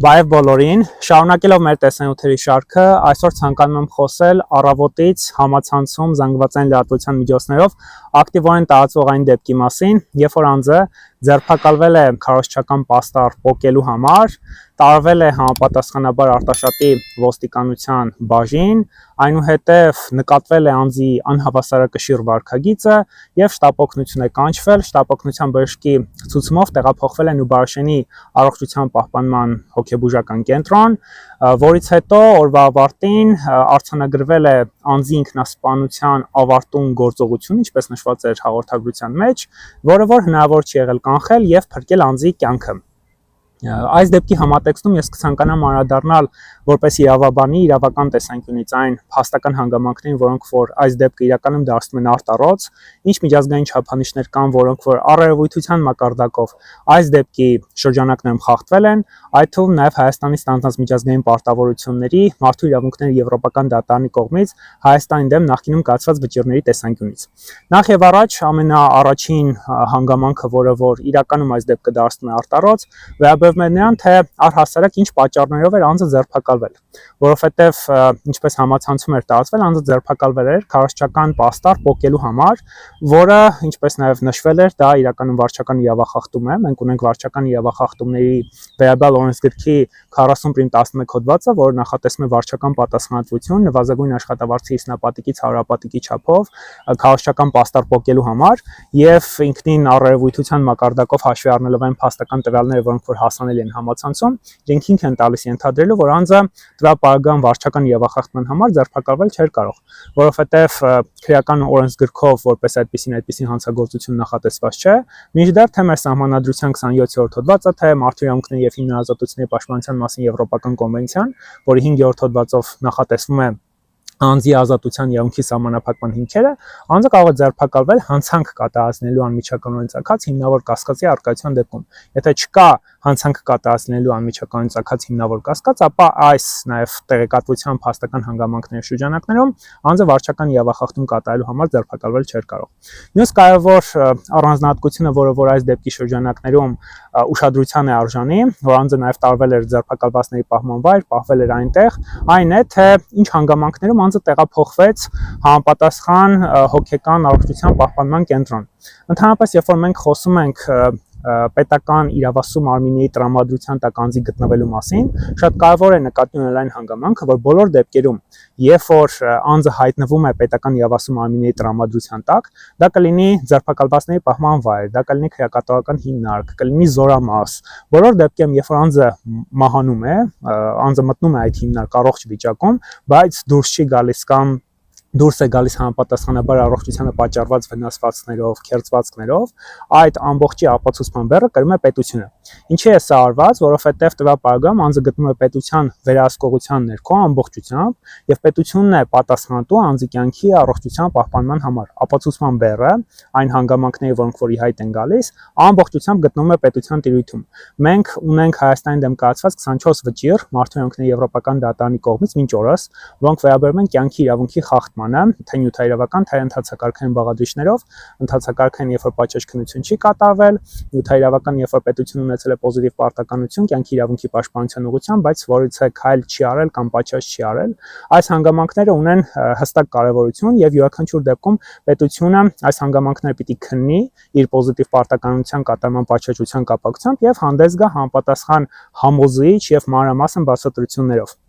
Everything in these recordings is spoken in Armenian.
Բայև բոլորին, շարունակելով մեր տեսանյութերի շարքը, այսօր ցանկանում եմ խոսել առավոտից համացանցում զանգվածային լրատվության միջոցներով ակտիվորեն տարածվող այն դեպքի մասին, երբ որ անձը ձերբակալվել է քարոզչական պաստառ պոկելու համար, տարվել է համապատասխանաբար Արտաշատի ոստիկանության բաժին, այնուհետև նկատվել է անձի անհավասարակշիռ վարքագիծը եւ շտապօգնություն է կանչվել, շտապօգնության բժշկի ցուցումով տեղափոխվել է Նուբարաշենի առողջության պահպանման հոգեբուժական կենտրոն, որից հետո օրվա ավարտին արձանագրվել է անձի ինքնասպանության ավարտուն գործողություն, ինչպես նշված էր հաղորդագրության մեջ, որը որ հնարավոր չի եղել կանխել եւ փրկել անձի կյանքը։ Այս դեպքի համատեքստում ես կցանկանամ անդրադառնալ որպես իրավաբանի իրավական տեսանկյունից այն փաստական հանգամանքներին, որոնք որ այս դեպքը իրականում դարձնում են արտառոց, ինչ միջազգային չափանիշներ կան, որոնք որ առերևույթության մակարդակով այս դեպքի շրջանակներում խախտվել են, այդ թվում նաև Հայաստանի ստանձնած միջազգային պարտավորությունների, մարդու իրավունքների եվրոպական դատարանի կողմից Հայաստանի դեմ նախկինում կայացված վճիռների տեսանկյունից։ Նախ եւ առաջ ամենաառաջին հանգամանքը, որը որ իրականում այս դեպքը դարձնում է արտառոց, վերաբերում է նրան, թե առհասարակ ինչ պատճառներով էր անձը ձերբակալվել, որովհետև ինչպես համացանցում էր տարածվել, անձը ձերբակալվել էր քարոզչական պաստառ պոկելու համար, որը ինչպես նաև նշվել էր, դա իրականում վարչական իրավախախտում է։ Մենք ունենք վարչական իրավախախտումների վերաբերյալ օրենսգրքի 40.11 հոդվածը, որը նախատեսում է վարչական պատասխանատվություն նվազագույն աշխատավարձի իսնապատիկից հարուրապատիկի չափով քարոզչական պաստառ պոկելու համար եւ ինքնին առերևույթության մակարդակով հաշվի առնելով այն փաստական տվյալները, որոնք որ հասանելի են համացանցում, իրենք հիմք են տալիս ենթադրելու, որ անձը տվյալ պարագայում վարչական իրավախախտման համար ձերբակալվել չէր կարող, որովհետև քրեական օրենսգրքով որպես այդպիսին հանցագործություն նախատեսված չէ, մինչդեռ թե մեր սահմանադրության 27-րդ հոդվածը, թե մարդու իրավունքների եւ հիմնական ազատությունների պաշտպանության մասին Եվրոպական կոնվենցիան, որի 5-րդ հոդվածով նախատեսվում է անձի ազատության իրավունքի սահմանափակման հիմքերը, անձը կարող է ձերբակալվել հանցանք կատարածելու անմիջականորեն ծագած հիմնավոր կասկածի առկայության դեպքում։ Եթե չկա հանցանք կատարածելու անմիջականորեն ծագած հիմնավոր կասկած, ապա այս նաև տեղեկատվության փաստական հանգամանքների շրջանակներում անձը վարչական իրավախախտում կատարելու համար ձերբակալվել չէր կարող։ Մյուս կարևոր առանձնահատկությունը, որը որ այս դեպքի շրջանակներում ուշադրության է արժանի, որ անձը նաև տարվել էր ձերբակալվածների պահման վայր, պահվել էր այնտեղ, այն է, թե ինչ հանգամանքներում անձը տեղափոխվեց համապատասխան հոգեկան առողջության պահպանման կենտրոն։ Ընդհանրապես, երբ որ մենք խոսում ենք պետական իրավասու մարմինների տրամադրության տակ անձի գտնվելու մասին, շատ կարևոր է նկատի ունենալ այն հանգամանքը, որ բոլոր դեպքերում, երբ որ անձը հայտնվում է պետական իրավասու մարմինների տրամադրության տակ, դա կլինի ձերբակալվածների պահման վայր, դա կլինի քրեակատարական հիմնարկ, կլինի զորամաս։ Բոլոր դեպքերում, երբ որ անձը մահանում է, անձը մտնում է այդ հիմնարկ առողջ վիճակում, բայց դուրս չի գալիս կամ դուրս է գալիս համապատասխանաբար առողջությանը պատճառված վնասվածքներով, քերծվածքներով, այդ ամբողջի ապացուցման բեռը կրում է պետությունը։ Ինչի է սա արված, որովհետև տվյալ պարագայում անձը գտնում է պետության վերահսկողության ներքո ամբողջությամբ եւ պետությունն է պատասխանատու անձի կյանքի առողջության պահպանման համար։ Ապացուցման բեռը, այն հանգամանքները, որոնք որ ի հայտ են գալիս, ամբողջությամբ գտնվում է պետության տիրույթում։ Մենք ունենք Հայաստանի դեմ կայացված 24 վճիռ մարդու իրավունքների եվրոպական դատարանի կողմից մինչ օրս, որոնք վերաբերում են կյանքի իրավունքի խախտմանը, թե նյութայրավական, թե ընդհանցակարգային բաղադրիչներով, ընդհանցակարգային, երբ որ պատշաճ քննություն չի կատարվել, նյութայրավական, երբ որ պետությունը ունեցել է պոզիտիվ պարտականություն կյանքի իրավունքի պաշտպանության ուղղությամբ, բայց որից է քայլ չի արել կամ պատշաճ չի արել, այս հանգամանքները ունեն հստակ կարևորություն եւ յուրաքանչյուր դեպքում պետությունը այս հանգամանքները պիտի քննի իր պոզիտիվ պարտականության կատարման պատշաճության կապակցությամբ եւ հանդես գա համապատասխան համոզիչ եւ մանրամասն բացատրություններով։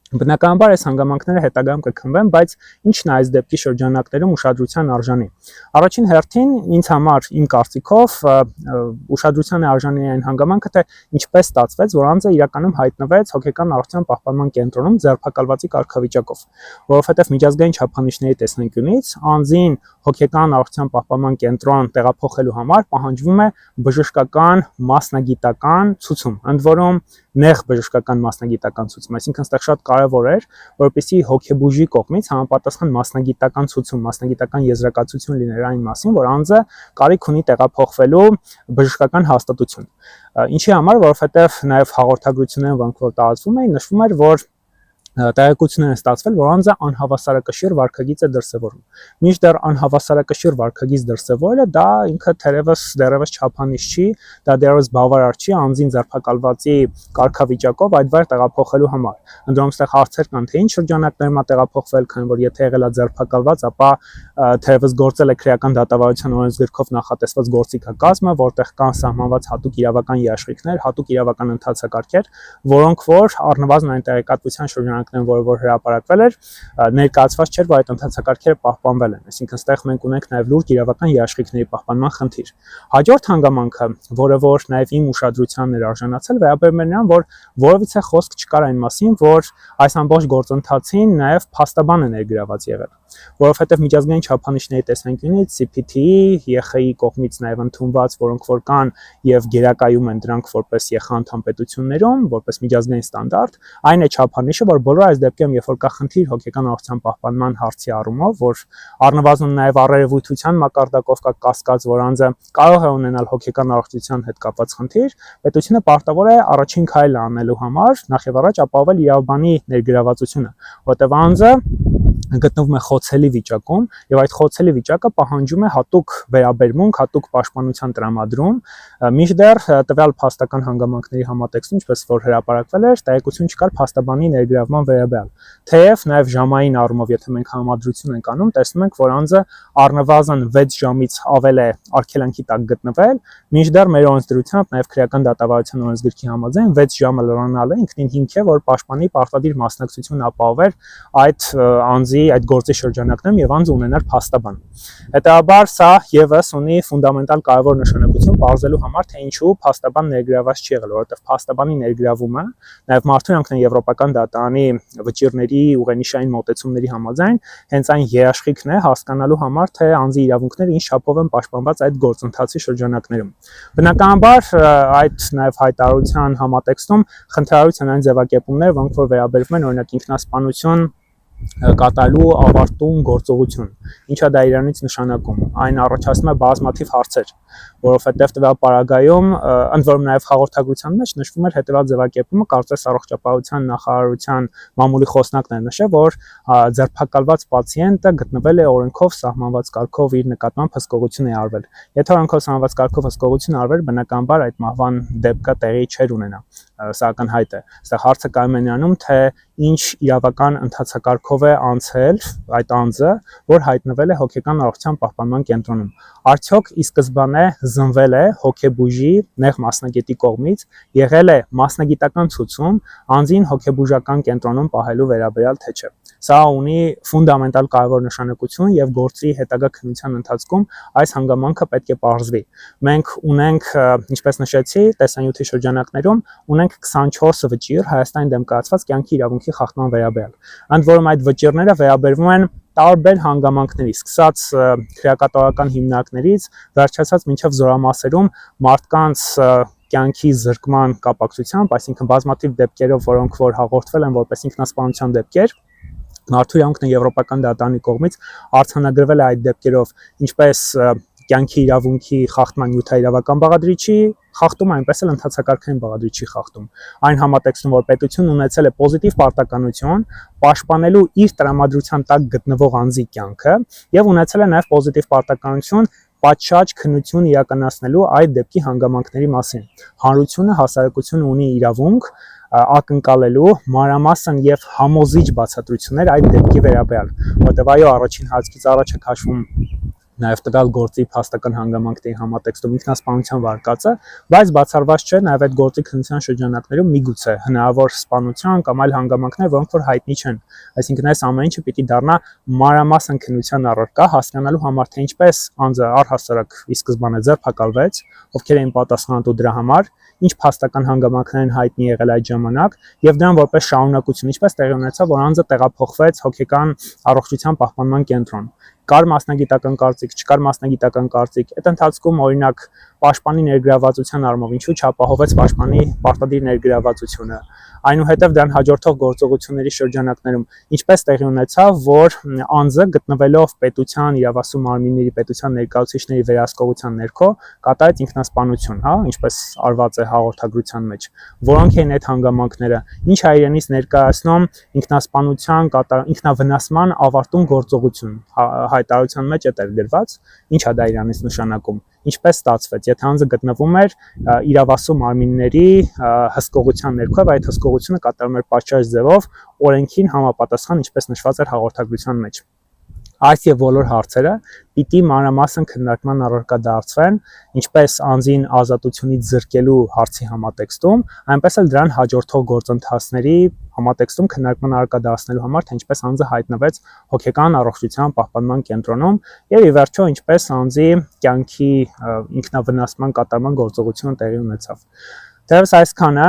Բնականաբար այս հանգամանքները հետագայում կքննվեն, բայց ինչն է այս դեպքի շրջանակներում ուշադրության արժանի։ Առաջին հերթին ինձ համար, իմ կարծիքով, ուշադրության է արժանի այն հանգամանքը, թե ինչպես ստացվեց, որ անձը իրականում հայտնվեց հոգեկան առողջության պահպանման կենտրոնում ձերբակալվածի կարգավիճակով, որովհետև միջազգային չափանիշների տեսանկյունից անձին հոգեկան առողջության պահպանման կենտրոն տեղափոխելու համար պահանջվում է բժշկական մասնագիտական ցուցում, ընդ որում նեղ բժշկական մասնագիտական ցուցում, այսինքն այստեղ շատ կարևոր էր, որպեսզի հոգեբուժի կողմից համապատասխան մասնագիտական ցուցում, մասնագիտական եզրակացություն լիներ այն մասին, որ անձը կարիք ունի տեղափոխվելու բժշկական հաստատություն։ Ինչի համար, որովհետև նաև հաղորդագրություններում, որոնք որ տարածվում էին, նշվում էր, որ տեղեկություններ են ստացվել, որ անձը անհավասարակշիռ վարքագիծ է դրսևորում։ Մինչդեռ անհավասարակշիռ վարքագիծ դրսևորելը դա ինքը դեռևս չափանիշ չի, դա դեռևս բավարար չի անձին ձերբակալվածի կարգավիճակով այդ վայր տեղափոխելու համար։ Ընդդեմ այստեղ հարցեր կան, թե ինչ շրջանակներում է տեղափոխվել, քանի որ եթե եղել է ձերբակալված, ապա թերևս գործել է քրեական դատավարության օրենսգրքով նախատեսված գործիքակազմը, որտեղ կան սահմանված հատուկ իրավական երաշխիքներ, հատուկ իրավական ընթացակարգեր, որոնք որ առնվազն այն տեղեկատվության շրջանակներում, որ հրապարակվել էր, ներկայացված չէր, որ այդ ընթացակարգերը պահպանվել են։ Այսինքն այստեղ մենք ունենք նաև լուրջ իրավական երաշխիքների պահպանման խնդիր։ Հաջորդ հանգամանքը, որը որ նաև իմ ուշադրությանն էր արժանացել, վերաբերում է նրան, որ որևիցե խոսք չկար այն մասին, որ այս ամբողջ գործընթացին նաև փաստաբան է ներգրաված եղել, որովհետև միջազգային չափանիշների տեսանկյունից CPT-ի, ԵԽ-ի կողմից նաև ընդունված, որոնք որ կան եւ գերակայում են դրանք որպես ԵԽ անդամ պետություններում, որպես միջազգային ստանդարտ, այն է չափանիշը, որ բոլոր այս դեպքերում, երբ որ կա խնդիր հոգեկան առողջության պահպանման հարցի առումով, որ առնվազն նաև առերևույթության մակարդակով կա կասկած, որ անձը կարող է ունենալ հոգեկան առողջության հետ կապված խնդիր, պետությունը պարտավոր է առաջին քայլը անելու համար նախ եւ առաջ ապահովել իրավաբանի ներգրավվածությունը, որտեղ անձը գտնվում է խոցելի վիճակում եւ այդ խոցելի վիճակը պահանջում է հատուկ վերաբերմունք, հատուկ պաշտպանության տրամադրում, մինչդեռ տվյալ փաստական հանգամանքների համատեքստում, ինչպես որ հրապարակվել էր, տեղեկություն չկար փաստաբանի ներգրավման վերաբերյալ։ Թեև նաեւ ժամային առումով, եթե մենք համադրություն ենք անում, տեսնում ենք, որ անձը առնվազն 6 ժամից ավել է արգելանքի տակ գտնվել, մինչդեռ մեր օրենսդրությամբ նաեւ քրեական դատավարության օրենսգրքի համաձայն 6 ժամը լրանալը ինքնին հիմք է, որ պաշտպանի պարտադիր մասնակցություն ապահոver այդ անձի այդ գործի շրջանակներում եւ անձը ունենար փաստաբան։ Հետաբար սա եւս ունի ֆունդամենտալ կարևոր նշանակություն բարձելու համար, թե ինչու փաստաբան ներգրաված չի եղել, որովհետեւ փաստաբանի ներգրավումը նաեւ մարդու ինքն եվրոպական դատարանի վճիռների ուղենիշային մոտեցումների համաձայն հենց այն երաշխիքն է հասկանալու համար, թե անձի իրավունքները ինչ չափով են պաշտպանված այդ գործընթացի շրջանակներում։ Բնականաբար այդ նաեւ հայտարարության համատեքստում խնդրարույց են այն ձևակերպումները, որոնք որ վերաբերվում են օրինակ ինքնասպանություն կատարելու ավարտուն գործողություն, ինչա դա իրանից նշանակում, այն առաջացնում է բազմաթիվ հարցեր, որովհետև տվյալ պարագայում ընդ որում նաև հաղորդագրության մեջ նշվում էր հետևյալ ձևակերպումը, կարծես առողջապահության նախարարության մամուլի խոսնակն է նշել, որ ձերբակալված պացիենտը գտնվել է օրենքով սահմանված կարգով իր նկատմամբ հսկողություն է արվել։ Եթե օրենքով սահմանված կարգով հսկողություն արվել, բնականաբար այդ մահվան դեպքը տեղի չէր ունենա, սա ակնհայտ է։ Այստեղ հարցը կայում է նրանում, թե ինչ իրավական ընթացակարգով է անցել այդ անձը, որ հայտնվել է հոգեկան առողջության պահպանման կենտրոնում։ Արդյոք ի սկզբանե զնվել է հոգեբույժի նեղ մասնագետի կողմից, եղել է մասնագիտական ցուցում անձին հոգեբուժական կենտրոնում պահելու վերաբերյալ, թե չէ։ Սա ունի ֆունդամենտալ կարևոր նշանակություն եւ գործի հետագա քննության ընթացքում այս հանգամանքը պետք է պարզվի։ Մենք ունենք, ինչպես նշեցի, տեսանյութի շրջանակներում ունենք 24 վճիռ Հայաստանի դեմ կայացված կյանքի իրավունքի խախտման վերաբերյալ։ Ընդ որում այդ վճիռները վերաբերվում են տարբեր հանգամանքների, սկսած քրեակատարական հիմնարկներից, վերջացած մինչև զորամասերում մարդկանց կյանքի զրկման կապակցությամբ, այսինքն բազմաթիվ դեպքերով, որոնք որ հաղորդվել են որպես ինքնասպանության դեպքեր, մարդու իրավունքն եվրոպական դատարանի կողմից արձանագրվել է այդ դեպքերով ինչպես կյանքի իրավունքի խախտման նյութայիրավական բաղադրիչի խախտում, այնպես էլ ընթացակարգային բաղադրիչի խախտում։ Այն համատեքստում, որ պետությունն ունեցել է պոզիտիվ պարտականություն պաշտպանելու իր տրամադրության տակ գտնվող անձի կյանքը եւ ունեցել է նաեւ պոզիտիվ պարտականություն պատշաճ քննություն իրականացնելու այդ դեպքի հանգամանքների մասին։ Հանրությունը, հասարակությունը ունի իրավունք ակնկալելու մանրամասն եւ համոզիչ բացատրություններ այդ դեպքի վերաբերյալ, որտեղ այո, առաջին հաշվից առաջ է քաշվում նաև տվյալ գործի փաստական հանգամանքների համատեքստում ինքնասպանության վարկածը, բայց բացառված չէ նաև այդ գործի քննության շրջանակներում միգուցե հնարավոր սպանության կամ այլ հանգամանքներ, որոնք որ հայտնի չեն։ Այսինքն այս ամեն ինչը պիտի դառնա մանրամասն քննության առարկա, հասկանալու համար, թե ինչպես անձը առհասարակ ի սկզբանե ձերբակալվեց, ովքեր էին պատասխանատու դրա համար, ինչ փաստական հանգամանքներ են հայտնի եղել այդ ժամանակ եւ դրան որպես շարունակություն ինչպես տեղի ունեցավ, որ անձը տեղափոխվեց հոգեկան առողջության պահպանման կենտրոն։ Կար մասնագիտական կարծիք, չկար մասնագիտական կարծիք, այդ ընթացքում օրինակ պաշտպանի ներգրավվածության առումով ինչու չապահովեց պաշտպանի պարտադիր ներգրավվածությունը։ Այնուհետև դրան հաջորդող գործողությունների շրջանակներում ինչպես տեղի ունեցավ, որ անձը գտնվելով պետության իրավասու մարմինների պետության ներկայացուցիչների վերահսկողության ներքո կատարեց ինքնասպանություն, հա, ինչպես արված է հաղորդագրության մեջ, որոնք են այդ հանգամանքները, ինչ է իրենից ներկայացնում ինքնասպանության ինքնավնասման ավարտուն գործողություն, հայտարարության մեջ է գրված, ինչ է դա իրանից նշանակում, ինչպես ստացվեց, եթե անձը գտնվում էր իրավասու մարմինների հսկողության ներքո, այդ հսկողությունը կատարում էր պատշաճ ձևով օրենքին համապատասխան, ինչպես նշված էր հաղորդագրության մեջ։ Այս եւ բոլոր հարցերը պիտի մանրամասն քննարկման առարկա դարձվեն, ինչպես անձին ազատությունից զրկելու հարցի համատեքստում, այնպես էլ դրան հաջորդող գործընթացների համատեքստում քննարկման առարկա դարձնելու համար, թե ինչպես անձը հայտնվեց հոգեկան առողջության պահպանման կենտրոնում եւ ի վերջո ինչպես անձի կյանքի ինքնավնասման կատարման գործողությունը տեղի ունեցավ։ Դեռևս այսքանը,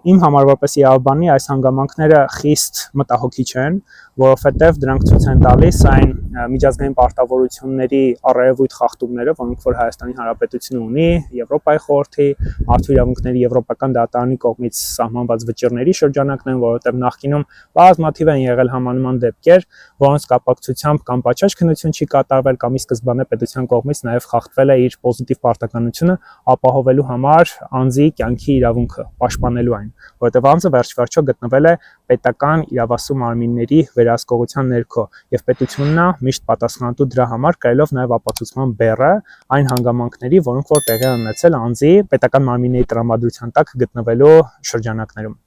իմ համար որպես իրավաբանի այս հանգամանքները խիստ մտահոգիչ են, որովհետև դրանք ցույց են տալիս այն միջազգային պարտավորությունների առերևույթ խախտումները, որոնք որ Հայաստանի Հանրապետությունը ունի Եվրոպայի խորհրդի, մարդու իրավունքների եվրոպական դատարանի կողմից սահմանված վճիռների շրջանակներում, որովհետև նախկինում բազմաթիվ են եղել համանման դեպքեր, որոնց կապակցությամբ կամ պատշաճ քննություն չի կատարվել կամ ի սկզբանե պետության կողմից նաև խախտվել է իր պոզիտիվ պարտականությունը ապահովելու համար անձի կյանքի իրավունքը, պաշտպանելու այն, որովհետև անձը վերջ-վերջո գտնվել է պետական իրավասու մարմինների վերահսկողության ներքո եւ պետությունն է միշտ պատասխանատու դրա համար, կրելով նաեւ ապացուցման բեռը այն հանգամանքների, որոնք որ տեղի են ունեցել անձի պետական մարմինների տրամադրության տակ գտնվելու շրջանակներում։